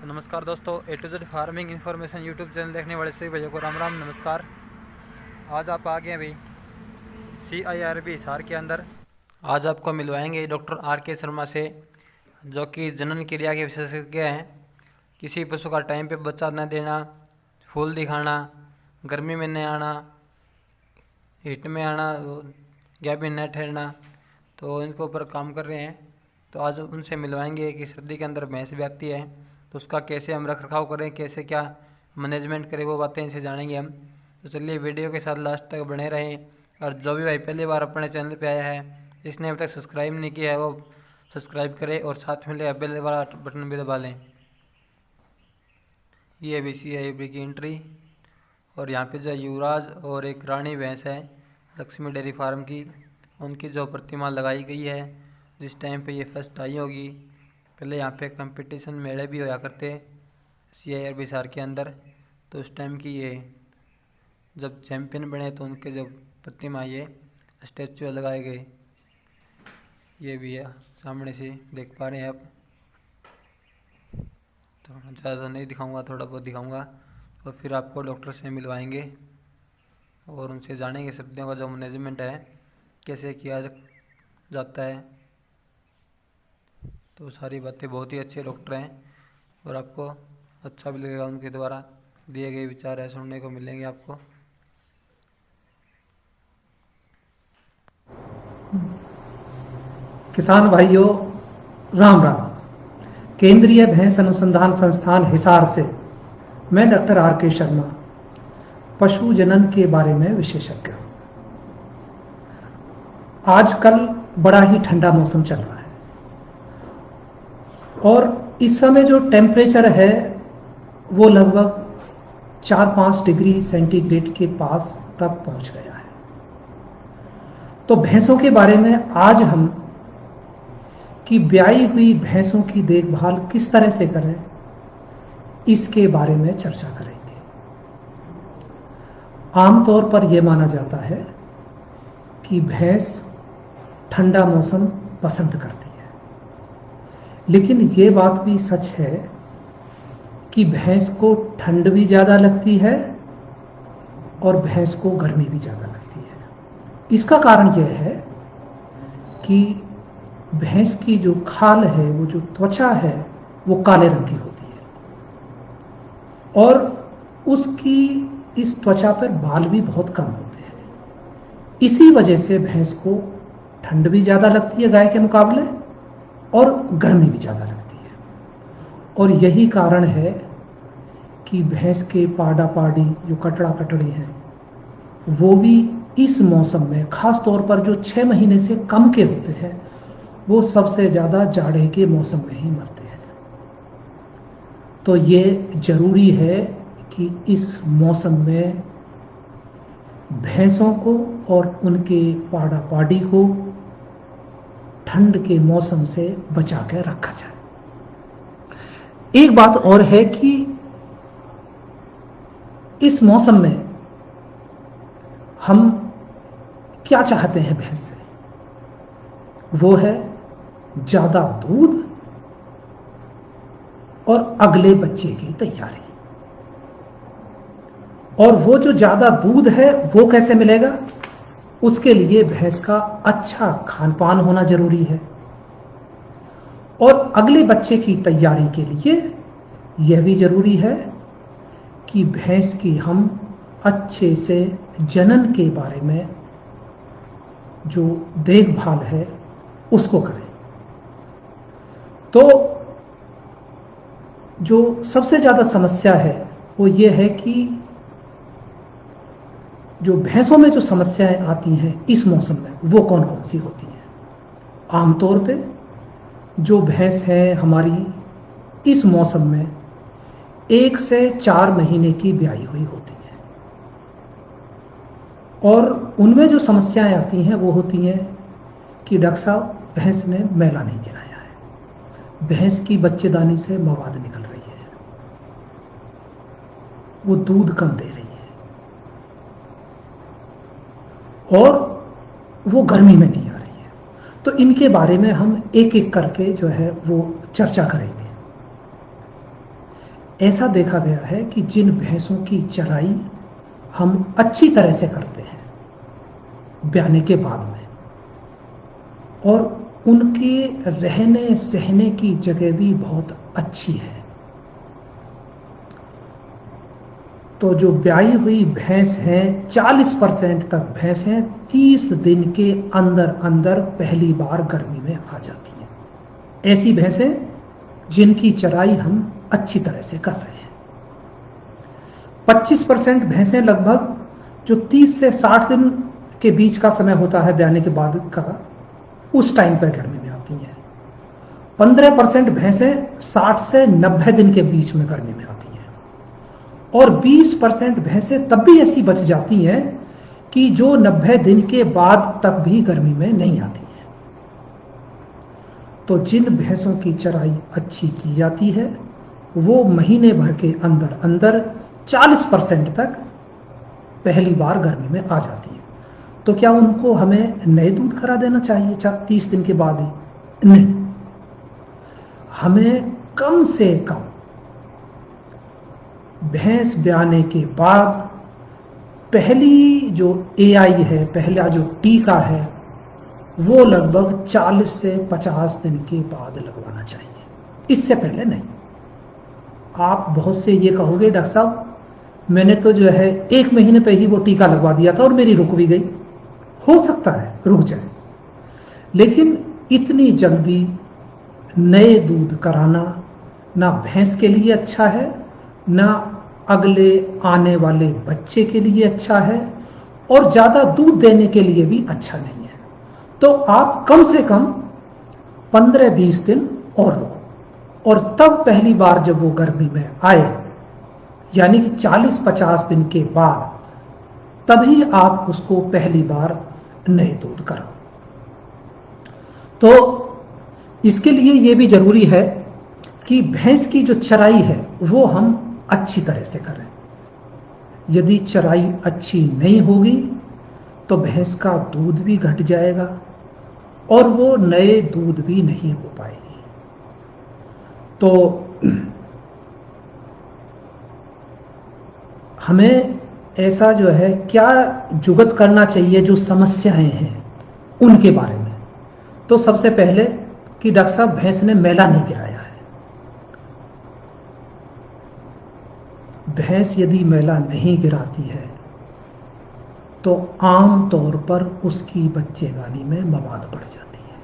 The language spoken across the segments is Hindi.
नमस्कार दोस्तों, A to Z farming information YouTube channel देखने वाले सभी भैया को राम राम नमस्कार। आज आप आ गए अभी CIRB हिसार के अंदर। आज आपको मिलवाएंगे डॉक्टर RK शर्मा से, जो कि जनन क्रिया के विशेषज्ञ हैं। किसी पशु का टाइम पे बच्चा न देना, फूल दिखाना, गर्मी में न आना, हीट में आना, गैप में न ठहरना, तो इनके ऊपर काम कर रहे हैं। तो आज उनसे मिलवाएंगे कि सर्दी के अंदर भैंस ब्याती है तो उसका कैसे हम रख रखाव करें, कैसे क्या मैनेजमेंट करें, वो बातें इनसे जानेंगे हम। तो चलिए वीडियो के साथ लास्ट तक बने रहें। और जो भी भाई पहली बार अपने चैनल पे आया है, जिसने अभी तक सब्सक्राइब नहीं किया है, वो सब्सक्राइब करें और साथ में ले बेल वाला बटन भी दबा लें। ये अभी CIRB की एंट्री। और यहाँ पे जो युवराज और एक रानी भैंस है लक्ष्मी डेयरी फार्म की, उनकी जो प्रतिमा लगाई गई है, जिस टाइम पे ये फर्स्ट आई होगी। पहले यहाँ पे कंपटीशन मेले भी होया करते CIRB हिसार के अंदर, तो उस टाइम की ये जब चैम्पियन बने तो उनके जब प्रतिमा ये स्टैचू लगाए गए। ये भी है, सामने से देख पा रहे हैं आप। तो ज़्यादा नहीं दिखाऊंगा, थोड़ा बहुत दिखाऊंगा। और फिर आपको डॉक्टर से मिलवाएंगे और उनसे जानेंगे सर्दियों का जो मैनेजमेंट है कैसे किया जाता है। तो सारी बातें, बहुत ही अच्छे डॉक्टर हैं और आपको अच्छा भी लगेगा। उनके द्वारा दिए गए विचार है सुनने को मिलेंगे आपको। किसान भाइयों, राम राम। केंद्रीय भैंस अनुसंधान संस्थान हिसार से मैं डॉक्टर RK शर्मा, पशु जनन के बारे में विशेषज्ञ हूं। आजकल बड़ा ही ठंडा मौसम चल रहा है और इस समय जो टेम्परेचर है वो लगभग 4-5 डिग्री सेंटीग्रेड के पास तक पहुंच गया है। तो भैंसों के बारे में आज हम कि ब्याई हुई भैंसों की देखभाल किस तरह से करें, इसके बारे में चर्चा करेंगे। आमतौर पर यह माना जाता है कि भैंस ठंडा मौसम पसंद करती है, लेकिन यह बात भी सच है कि भैंस को ठंड भी ज्यादा लगती है और भैंस को गर्मी भी ज्यादा लगती है। इसका कारण यह है कि भैंस की जो खाल है, वो जो त्वचा है, वो काले रंग की होती है और उसकी इस त्वचा पर बाल भी बहुत कम होते हैं। इसी वजह से भैंस को ठंड भी ज्यादा लगती है गाय के मुकाबले और गर्मी भी ज्यादा लगती है। और यही कारण है कि भैंस के पाड़ा पाड़ी जो कटड़ा कटड़ी हैं, वो भी इस मौसम में, खास तौर पर जो 6 महीने से कम के होते हैं, वो सबसे ज्यादा जाड़े के मौसम में ही मरते हैं। तो ये जरूरी है कि इस मौसम में भैंसों को और उनके पाड़ा पाड़ी को ठंड के मौसम से बचा कर रखा जाए। एक बात और है कि इस मौसम में हम क्या चाहते हैं भैंस से, वो है ज्यादा दूध और अगले बच्चे की तैयारी। और वो जो ज्यादा दूध है वो कैसे मिलेगा, उसके लिए भैंस का अच्छा खान पान होना जरूरी है। और अगले बच्चे की तैयारी के लिए यह भी जरूरी है कि भैंस की हम अच्छे से जनन के बारे में जो देखभाल है उसको करें। तो जो सबसे ज्यादा समस्या है वो ये है कि जो भैंसों में जो समस्याएं आती हैं इस मौसम में, वो कौन कौन सी होती हैं। आमतौर पे जो भैंस है हमारी इस मौसम में 1 से 4 महीने की ब्याई हुई होती है और उनमें जो समस्याएं आती हैं वो होती हैं कि डॉक्टर साहब, भैंस ने मैला नहीं गिराया है, भैंस की बच्चेदानी से मवाद निकल रही है, वो दूध कम दे रही है और वो गर्मी में नहीं आ रही है। तो इनके बारे में हम एक एक करके जो है वो चर्चा करेंगे। ऐसा देखा गया है कि जिन भैंसों की चराई हम अच्छी तरह से करते हैं ब्याने के बाद में, और उनके रहने सहने की जगह भी बहुत अच्छी है, तो जो ब्याई हुई भैंस है 40% तक भैंसें 30 दिन के अंदर अंदर पहली बार गर्मी में आ जाती हैं। ऐसी भैंसें जिनकी चराई हम अच्छी तरह से कर रहे हैं। 25% भैंसें लगभग जो 30 से 60 दिन के बीच का समय होता है ब्याने के बाद का, उस टाइम पर गर्मी में आती हैं। 15% भैंसें 60 से 90 दिन के बीच में गर्मी में आती हैं, और 20% भैंसें तब भी ऐसी बच जाती हैं कि जो 90 दिन के बाद तक भी गर्मी में नहीं आती हैं। तो जिन भैंसों की चराई अच्छी की जाती है वो महीने भर के अंदर अंदर 40% तक पहली बार गर्मी में आ जाती है। तो क्या उनको हमें नए दूध करा देना चाहिए 30 दिन के बाद ही? नहीं, हमें कम से कम भैंस ब्याने के बाद पहली जो AI है, पहला जो टीका है, वो लगभग 40 से 50 दिन के बाद लगवाना चाहिए, इससे पहले नहीं। आप बहुत से ये कहोगे डॉक्टर साहब मैंने तो जो है 1 महीने पे ही वो टीका लगवा दिया था और मेरी रुक भी गई। हो सकता है रुक जाए, लेकिन इतनी जल्दी नए दूध कराना ना भैंस के लिए अच्छा है, ना अगले आने वाले बच्चे के लिए अच्छा है, और ज़्यादा दूध देने के लिए भी अच्छा नहीं है। तो आप कम से कम 15-20 दिन और रुको, और तब पहली बार जब वो गर्मी में आए, यानी कि 40-50 दिन के बाद, तभी आप उसको पहली बार नए दूध कराओ। तो इसके लिए ये भी जरूरी है कि भैंस की जो चराई है वो हम अच्छी तरह से करें। यदि चराई अच्छी नहीं होगी तो भैंस का दूध भी घट जाएगा और वो नए दूध भी नहीं हो पाएगी। तो हमें ऐसा जो है क्या जुगत करना चाहिए जो समस्याएं हैं उनके बारे में। तो सबसे पहले कि डॉक्टर साहब भैंस ने मैला नहीं गिराया है। भैंस यदि मैला नहीं गिराती है तो आम तौर पर उसकी बच्चेदानी में मवाद बढ़ जाती है।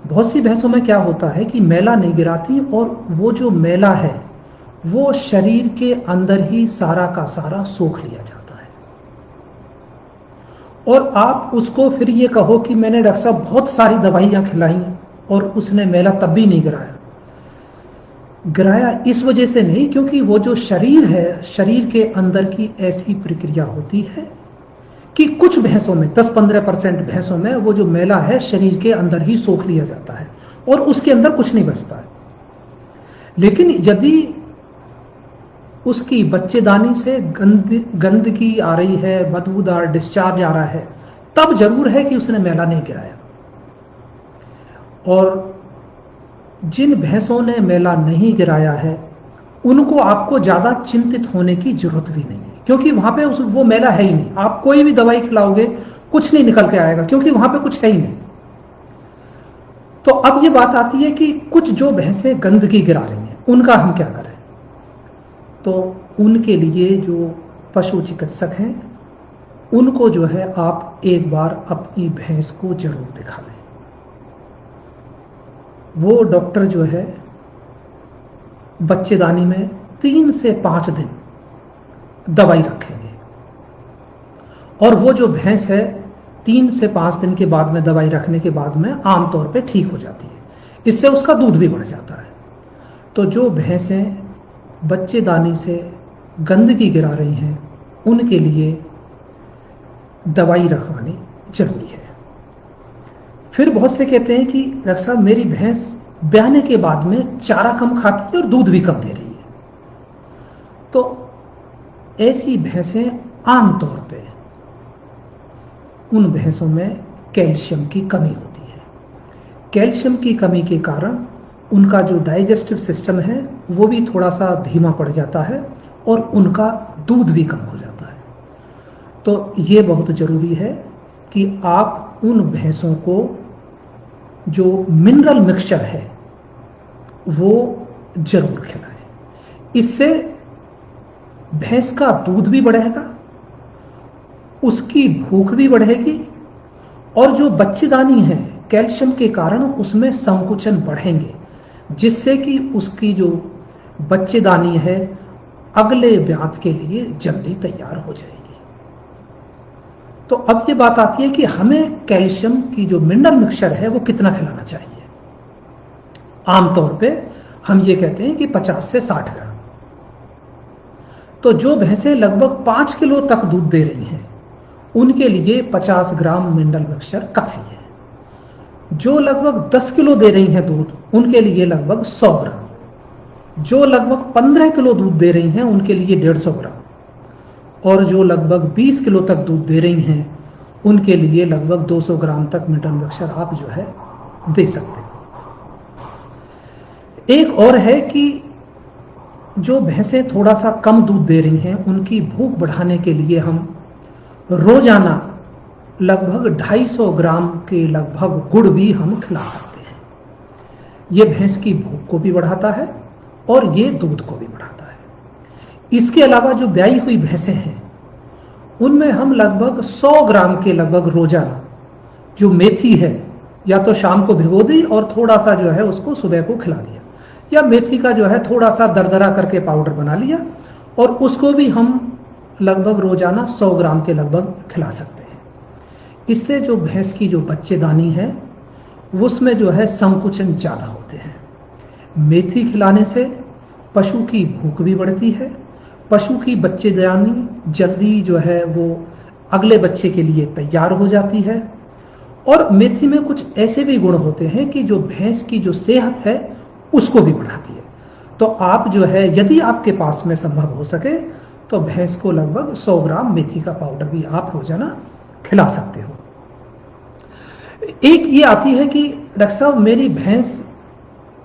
बहुत सी भैंसों में क्या होता है कि मैला नहीं गिराती और वो जो मैला है वो शरीर के अंदर ही सारा का सारा सोख लिया जाता है, और आप उसको फिर ये कहो कि मैंने डॉक्टर साहब बहुत सारी दवाइयां खिलाई और उसने मैला तब भी नहीं गिराया इस वजह से नहीं, क्योंकि वो जो शरीर है, शरीर के अंदर की ऐसी प्रक्रिया होती है कि कुछ भैंसों में 10-15% भैंसों में वो जो मैला है शरीर के अंदर ही सोख लिया जाता है और उसके अंदर कुछ नहीं बचता है। लेकिन यदि उसकी बच्चेदानी से गंदगी आ रही है, बदबूदार डिस्चार्ज आ रहा है, तब जरूर है कि उसने मैला नहीं गिराया। और जिन भैंसों ने मैला नहीं गिराया है उनको आपको ज्यादा चिंतित होने की जरूरत भी नहीं है, क्योंकि वहां पे वो मैला है ही नहीं। आप कोई भी दवाई खिलाओगे कुछ नहीं निकल के आएगा, क्योंकि वहां पे कुछ है ही नहीं। तो अब ये बात आती है कि कुछ जो भैंसें गंदगी गिरा रही हैं उनका हम क्या करें। तो उनके लिए जो पशु चिकित्सक हैं उनको जो है आप एक बार अपनी भैंस को जरूर दिखा लें। वो डॉक्टर जो है बच्चेदानी में 3 से 5 दिन दवाई रखेंगे, और वो जो भैंस है 3 से 5 दिन के बाद में दवाई रखने के बाद में आमतौर पे ठीक हो जाती है। इससे उसका दूध भी बढ़ जाता है। तो जो भैंसें बच्चेदानी से गंदगी गिरा रही हैं उनके लिए दवाई रखवानी जरूरी है। फिर बहुत से कहते हैं कि डॉक्टर साहब मेरी भैंस ब्याने के बाद में चारा कम खाती है और दूध भी कम दे रही है। तो ऐसी भैंसें आमतौर पे उन भैंसों में कैल्शियम की कमी होती है। कैल्शियम की कमी के कारण उनका जो डाइजेस्टिव सिस्टम है वो भी थोड़ा सा धीमा पड़ जाता है और उनका दूध भी कम हो जाता है। तो ये बहुत ज़रूरी है कि आप उन भैंसों को जो मिनरल मिक्सचर है वो जरूर खिलाएं। इससे भैंस का दूध भी बढ़ेगा, उसकी भूख भी बढ़ेगी और जो बच्चेदानी है कैल्शियम के कारण उसमें संकुचन बढ़ेंगे, जिससे कि उसकी जो बच्चेदानी है अगले ब्यात के लिए जल्दी तैयार हो जाएगी। तो अब ये बात आती है कि हमें कैल्शियम की जो मिनरल मिक्सचर है वो कितना खिलाना चाहिए। आमतौर पे हम ये कहते हैं कि 50 से 60 ग्राम। तो जो भैंसें लगभग 5 किलो तक दूध दे रही हैं उनके लिए 50 ग्राम मिनरल मिक्सचर काफी है। जो लगभग 10 किलो दे रही हैं दूध उनके लिए लगभग 100 ग्राम। जो लगभग 15 किलो दूध दे रही हैं उनके लिए 150 ग्राम और जो लगभग 20 किलो तक दूध दे रही हैं उनके लिए लगभग 200 ग्राम तक मिनरल मिक्सचर आप जो है दे सकते हो। एक और है कि जो भैंसें थोड़ा सा कम दूध दे रही हैं उनकी भूख बढ़ाने के लिए हम रोजाना लगभग 250 ग्राम के लगभग गुड़ भी हम खिला सकते हैं। ये भैंस की भूख को भी बढ़ाता है और ये दूध को भी बढ़ाता है। इसके अलावा जो ब्याई हुई भैंसें हैं उनमें हम लगभग 100 ग्राम के लगभग रोजाना जो मेथी है या तो शाम को भिगो दी और थोड़ा सा जो है उसको सुबह को खिला दिया, या मेथी का जो है थोड़ा सा दरदरा करके पाउडर बना लिया और उसको भी हम लगभग रोजाना 100 ग्राम के लगभग खिला सकते हैं। इससे जो भैंस की जो बच्चेदानी है उसमें जो है संकुचन ज़्यादा होते हैं। मेथी खिलाने से पशु की भूख भी बढ़ती है, पशु की बच्चेदानी जल्दी जो है वो अगले बच्चे के लिए तैयार हो जाती है। और मेथी में कुछ ऐसे भी गुण होते हैं कि जो भैंस की जो सेहत है उसको भी बढ़ाती है। तो आप जो है यदि आपके पास में संभव हो सके तो भैंस को लगभग 100 ग्राम मेथी का पाउडर भी आप रोजाना खिला सकते हो। एक ये आती है कि डॉक्टर साहब मेरी भैंस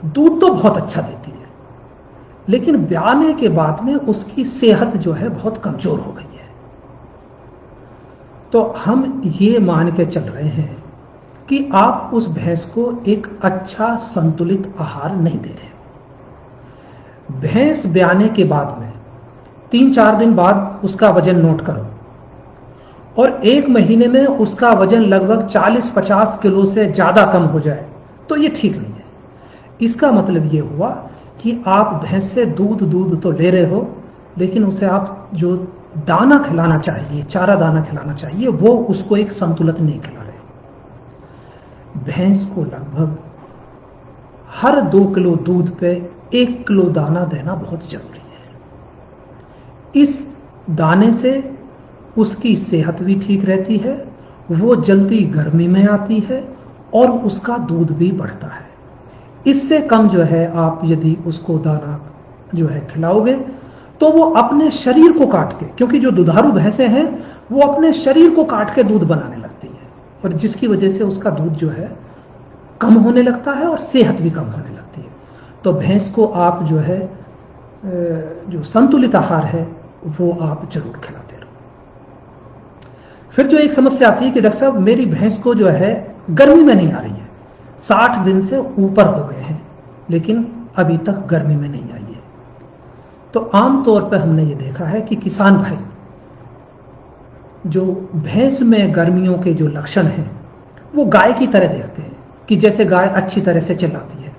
दूध तो बहुत अच्छा देती है लेकिन ब्याने के बाद में उसकी सेहत जो है बहुत कमजोर हो गई है। तो हम ये मान के चल रहे हैं कि आप उस भैंस को एक अच्छा संतुलित आहार नहीं दे रहे। भैंस ब्याने के बाद में 3-4 दिन बाद उसका वजन नोट करो और 1 महीने में उसका वजन लगभग 40-50 किलो से ज्यादा कम हो जाए तो ये ठीक नहीं है। इसका मतलब ये हुआ कि आप भैंस से दूध तो ले रहे हो लेकिन उसे आप जो दाना खिलाना चाहिए, चारा दाना खिलाना चाहिए, वो उसको एक संतुलित नहीं खिला रहे। भैंस को लगभग हर 2 किलो दूध पे 1 किलो दाना देना बहुत जरूरी है। इस दाने से उसकी सेहत भी ठीक रहती है, वो जल्दी गर्मी में आती है और उसका दूध भी बढ़ता है। इससे कम जो है आप यदि उसको दाना जो है खिलाओगे तो वो अपने शरीर को काट के, क्योंकि जो दुधारू भैंसें हैं वो अपने शरीर को काट के दूध बनाने लगती है और जिसकी वजह से उसका दूध जो है कम होने लगता है और सेहत भी कम होने लगती है। तो भैंस को आप जो है जो संतुलित आहार है वो आप जरूर खिलाते रहो। फिर जो एक समस्या आती है कि डॉक्टर साहब मेरी भैंस को जो है गर्मी में नहीं आ रही है, 60 दिन से ऊपर हो गए हैं लेकिन अभी तक गर्मी में नहीं आई है। तो आमतौर पर हमने ये देखा है कि किसान भाई जो भैंस में गर्मियों के जो लक्षण हैं वो गाय की तरह देखते हैं कि जैसे गाय अच्छी तरह से चलाती है।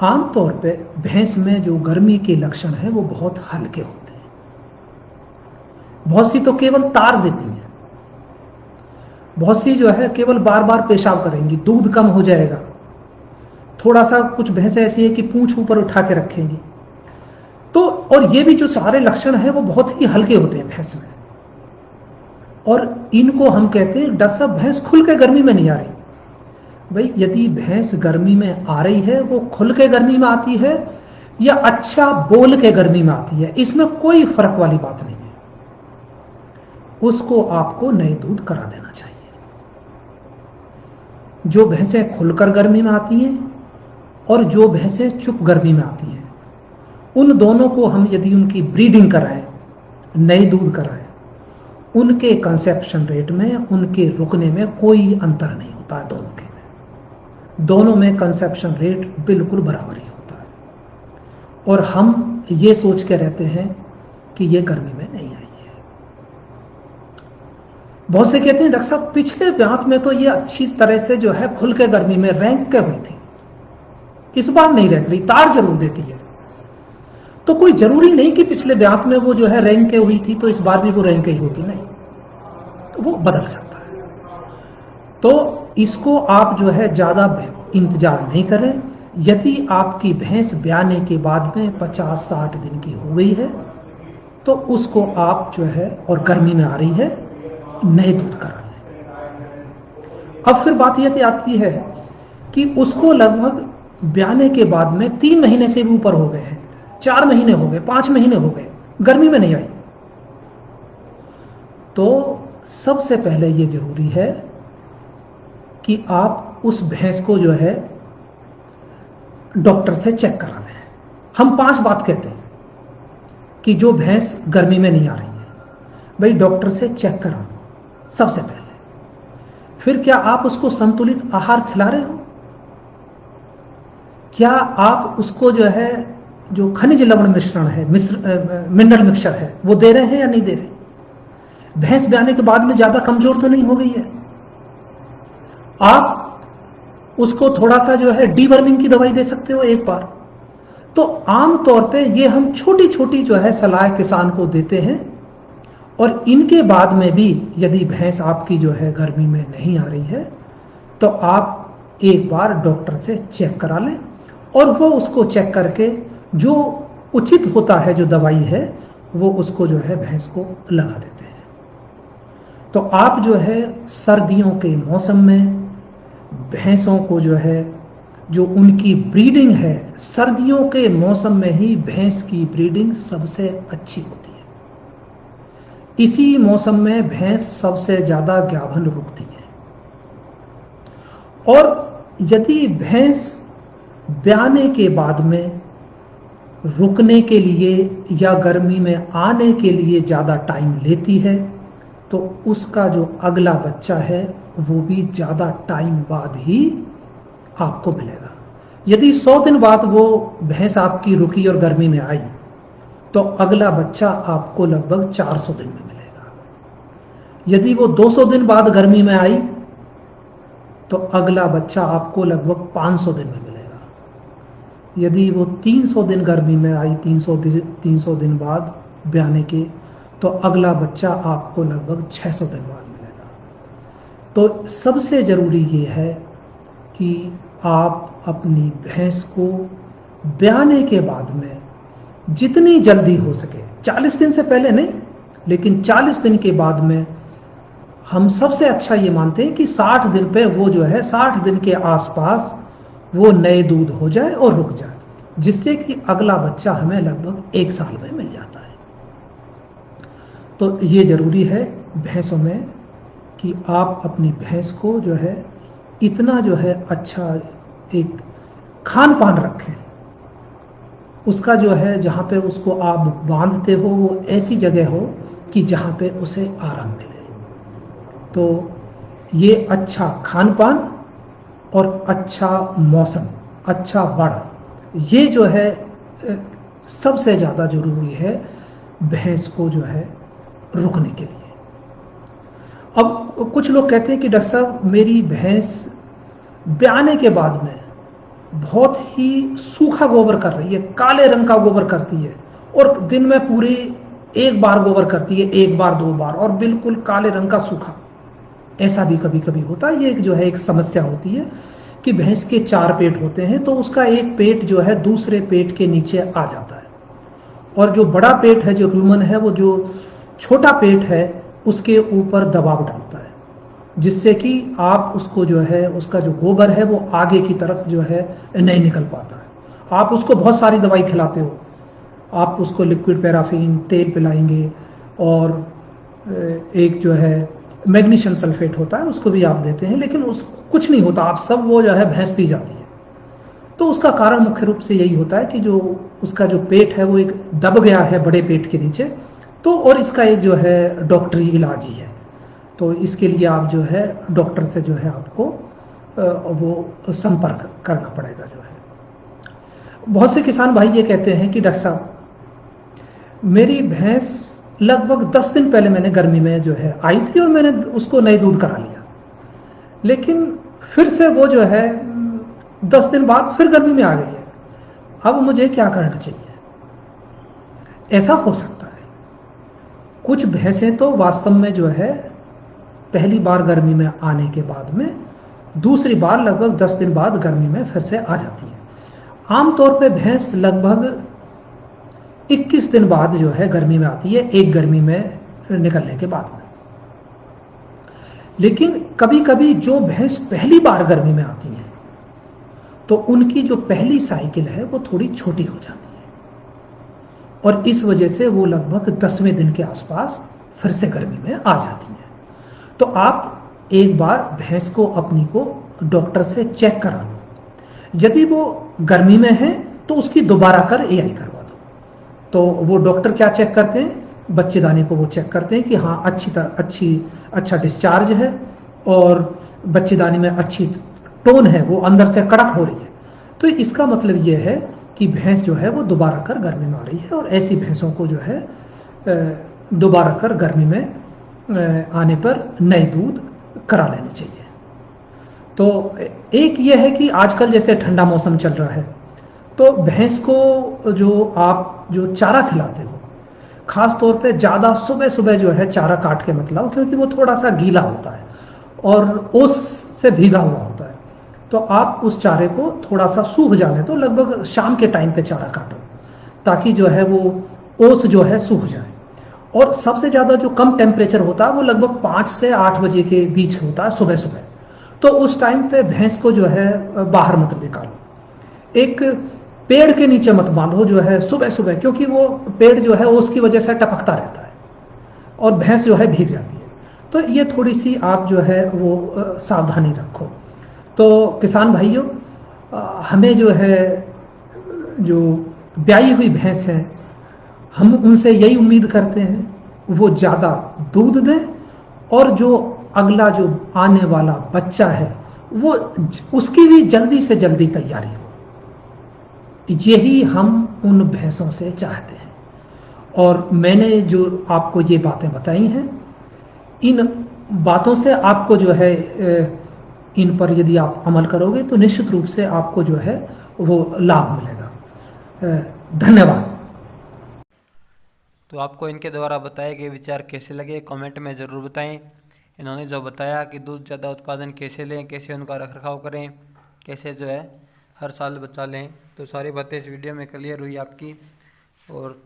आमतौर पे भैंस में जो गर्मी के लक्षण हैं वो बहुत हल्के होते हैं। बहुत सी तो केवल तार देती हैं, बहुत सी जो है केवल बार बार पेशाब करेंगी, दूध कम हो जाएगा। थोड़ा सा कुछ भैंसें ऐसी है कि पूंछ ऊपर उठा के रखेंगी। तो और ये भी जो सारे लक्षण हैं वो बहुत ही हल्के होते हैं भैंस में, और इनको हम कहते हैं डॉक्टर साहब भैंस खुल के गर्मी में नहीं आ रही। भाई यदि भैंस गर्मी में आ रही है वो खुल के गर्मी में आती है या अच्छा बोल के गर्मी में आती है, इसमें कोई फर्क वाली बात नहीं है। उसको आपको नए दूध करा देना चाहिए। जो भैंसें खुलकर गर्मी में आती हैं और जो भैंसें चुप गर्मी में आती हैं, उन दोनों को हम यदि उनकी ब्रीडिंग कराएं, नए दूध कराएं, उनके कंसेप्शन रेट में, उनके रुकने में कोई अंतर नहीं होता है दोनों के में। दोनों में कंसेप्शन रेट बिल्कुल बराबर ही होता है। और हम ये सोच के रहते हैं कि ये गर्मी में नहीं आई है। बहुत से कहते हैं डॉक्टर साहब पिछले ब्यात में तो ये अच्छी तरह से जो है खुल के गर्मी में रैंक के हुई थी, इस बार नहीं रैंक रही, तार जरूर देती है। तो कोई जरूरी नहीं कि पिछले ब्यात में वो जो है रैंक के हुई थी तो इस बार भी वो रैंक ही होगी, नहीं, तो वो बदल सकता है। तो इसको आप जो है ज्यादा इंतजार नहीं करें। यदि आपकी भैंस ब्याने के बाद में 50-60 दिन की हो गई है तो उसको आप जो है, और गर्मी में आ रही है, नए दूध करा लें। अब फिर बात यह आती है कि उसको लगभग ब्याने के बाद में 3 महीने से भी ऊपर हो गए हैं, 4 महीने हो गए, 5 महीने हो गए, गर्मी में नहीं आई, तो सबसे पहले ये जरूरी है कि आप उस भैंस को जो है डॉक्टर से चेक करा लें। हम 5 बात कहते हैं कि जो भैंस गर्मी में नहीं आ रही है, भाई डॉक्टर से चेक करा लो सबसे पहले। फिर क्या आप उसको संतुलित आहार खिला रहे हो? क्या आप उसको जो है जो खनिज लवण मिश्रण है, मिनरल मिक्सचर है, वो दे रहे हैं या नहीं दे रहे? भैंस ब्याने के बाद में ज्यादा कमजोर तो नहीं हो गई है? आप उसको थोड़ा सा जो है डीवर्मिंग की दवाई दे सकते हो एक बार। तो आम तौर पे ये हम छोटी छोटी जो है सलाह किसान को देते हैं। और इनके बाद में भी यदि भैंस आपकी जो है गर्मी में नहीं आ रही है तो आप एक बार डॉक्टर से चेक करा लें, और वो उसको चेक करके जो उचित होता है, जो दवाई है, वो उसको जो है भैंस को लगा देते हैं। तो आप जो है सर्दियों के मौसम में भैंसों को जो है, जो उनकी ब्रीडिंग है, सर्दियों के मौसम में ही भैंस की ब्रीडिंग सबसे अच्छी होती है। इसी मौसम में भैंस सबसे ज्यादा गाभन रुकती है। और यदि भैंस ब्याने के बाद में रुकने के लिए या गर्मी में आने के लिए ज्यादा टाइम लेती है तो उसका जो अगला बच्चा है वो भी ज्यादा टाइम बाद ही आपको मिलेगा। यदि 100 दिन बाद वो भैंस आपकी रुकी और गर्मी में आई तो अगला बच्चा आपको लगभग 400 दिन में मिलेगा। यदि वो 200 दिन बाद गर्मी में आई तो अगला बच्चा आपको लगभग 500 दिन में मिलेगा। यदि वो 300 दिन गर्मी में आई, 300 दिन बाद ब्याने के, तो अगला बच्चा आपको लगभग 600 दिन बाद मिलेगा। तो सबसे जरूरी ये है कि आप अपनी भैंस को ब्याने के बाद में जितनी जल्दी हो सके, 40 दिन से पहले नहीं, लेकिन 40 दिन के बाद में हम सबसे अच्छा ये मानते हैं कि 60 दिन पे वो जो है 60 दिन के आसपास वो नए दूध हो जाए और रुक जाए, जिससे कि अगला बच्चा हमें लगभग 1 साल में मिल जाता है। तो ये जरूरी है भैंसों में कि आप अपनी भैंस को जो है इतना जो है अच्छा एक खान पान रखें, उसका जो है जहाँ पे उसको आप बांधते हो वो ऐसी जगह हो कि जहाँ पे उसे आराम मिले। तो ये अच्छा खान पान और अच्छा मौसम, अच्छा बढ़, ये जो है सबसे ज़्यादा जरूरी है भैंस को जो है रुकने के लिए। अब कुछ लोग कहते हैं कि डॉक्टर साहब मेरी भैंस ब्याने के बाद में बहुत ही सूखा गोबर कर रही है, काले रंग का गोबर करती है, और दिन में पूरी 1 बार गोबर करती है, 1 बार 2 बार, और बिल्कुल काले रंग का सूखा। ऐसा भी कभी कभी होता है। ये जो है एक समस्या होती है कि भैंस के 4 पेट होते हैं, तो उसका एक पेट जो है दूसरे पेट के नीचे आ जाता है, और जो बड़ा पेट है, जो रूमन है, वो जो छोटा पेट है उसके ऊपर दबाव डालता है, जिससे कि आप उसको जो है उसका जो गोबर है वो आगे की तरफ जो है नहीं निकल पाता है। आप उसको बहुत सारी दवाई खिलाते हो, आप उसको लिक्विड पैराफिन तेल पिलाएंगे, और एक जो है मैग्नीशियम सल्फेट होता है उसको भी आप देते हैं, लेकिन उस कुछ नहीं होता, आप सब वो जो है भैंस पी जाती है। तो उसका कारण मुख्य रूप से यही होता है कि जो उसका जो पेट है वो एक दब गया है बड़े पेट के नीचे, तो और इसका एक जो है डॉक्टरी इलाज ही है। तो इसके लिए आप जो है डॉक्टर से जो है आपको वो संपर्क करना पड़ेगा जो है। बहुत से किसान भाई ये कहते हैं कि डॉक्टर साहब, मेरी भैंस लगभग 10 दिन पहले मैंने गर्मी में जो है आई थी और मैंने उसको नए दूध करा लिया, लेकिन फिर से वो जो है 10 दिन बाद फिर गर्मी में आ गई है, अब मुझे क्या करना चाहिए? ऐसा हो सकता है। कुछ भैंसें तो वास्तव में जो है पहली बार गर्मी में आने के बाद में दूसरी बार लगभग 10 दिन बाद गर्मी में फिर से आ जाती है। आमतौर पे भैंस लगभग 21 दिन बाद जो है गर्मी में आती है, एक गर्मी में निकलने के बाद में। लेकिन कभी कभी जो भैंस पहली बार गर्मी में आती है तो उनकी जो पहली साइकिल है वो थोड़ी छोटी हो जाती है और इस वजह से वो लगभग 10वें दिन के आसपास फिर से गर्मी में आ जाती है। तो आप एक बार भैंस को अपनी को डॉक्टर से चेक करा लो। यदि वो गर्मी में है तो उसकी दोबारा कर एआई करवा दो। तो वो डॉक्टर क्या चेक करते हैं? बच्चेदानी को वो चेक करते हैं कि हाँ अच्छा डिस्चार्ज है और बच्चेदानी में अच्छी टोन है, वो अंदर से कड़क हो रही है। तो इसका मतलब ये है कि भैंस जो है वो दोबारा कर गर्मी में आ रही है और ऐसी भैंसों को जो है दोबारा कर गर्मी में आने पर नए दूध करा लेने चाहिए। तो एक ये है कि आजकल जैसे ठंडा मौसम चल रहा है तो भैंस को जो आप जो चारा खिलाते हो, खास तौर पे ज़्यादा सुबह सुबह जो है चारा काट के मत लाओ, क्योंकि वो थोड़ा सा गीला होता है और ओस से भीगा हुआ होता है। तो आप उस चारे को थोड़ा सा सूख जाने दो, लगभग शाम के टाइम पे चारा काटो ताकि जो है वो ओस जो है सूख जाए। और सबसे ज़्यादा जो कम टेम्परेचर होता है वो लगभग 5 से 8 बजे के बीच होता है सुबह सुबह। तो उस टाइम पे भैंस को जो है बाहर मत निकालो, एक पेड़ के नीचे मत बांधो जो है सुबह सुबह, क्योंकि वो पेड़ जो है उसकी वजह से टपकता रहता है और भैंस जो है भीग जाती है। तो ये थोड़ी सी आप जो है वो सावधानी रखो। तो किसान भाइयों, हमें जो है जो ब्याई हुई भैंस है हम उनसे यही उम्मीद करते हैं वो ज़्यादा दूध दें और जो अगला जो आने वाला बच्चा है वो उसकी भी जल्दी से जल्दी तैयारी हो। यही हम उन भैंसों से चाहते हैं। और मैंने जो आपको ये बातें बताई हैं, इन बातों से आपको जो है इन पर यदि आप अमल करोगे तो निश्चित रूप से आपको जो है वो लाभ मिलेगा। धन्यवाद। तो आपको इनके द्वारा बताए गए विचार कैसे लगे कमेंट में ज़रूर बताएं। इन्होंने जो बताया कि दूध ज़्यादा उत्पादन कैसे लें, कैसे उनका रखरखाव करें, कैसे जो है हर साल बच्चा लें, तो सारी बातें इस वीडियो में क्लियर हुई आपकी। और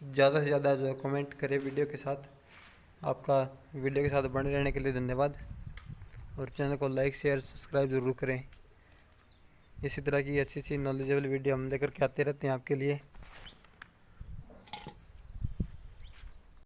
ज़्यादा से ज़्यादा जो है कमेंट करें वीडियो के साथ। आपका वीडियो के साथ बने रहने के लिए धन्यवाद और चैनल को लाइक शेयर सब्सक्राइब ज़रूर करें। इसी तरह की अच्छी सी नॉलेजेबल वीडियो हम लेकर के आते रहते हैं आपके लिए।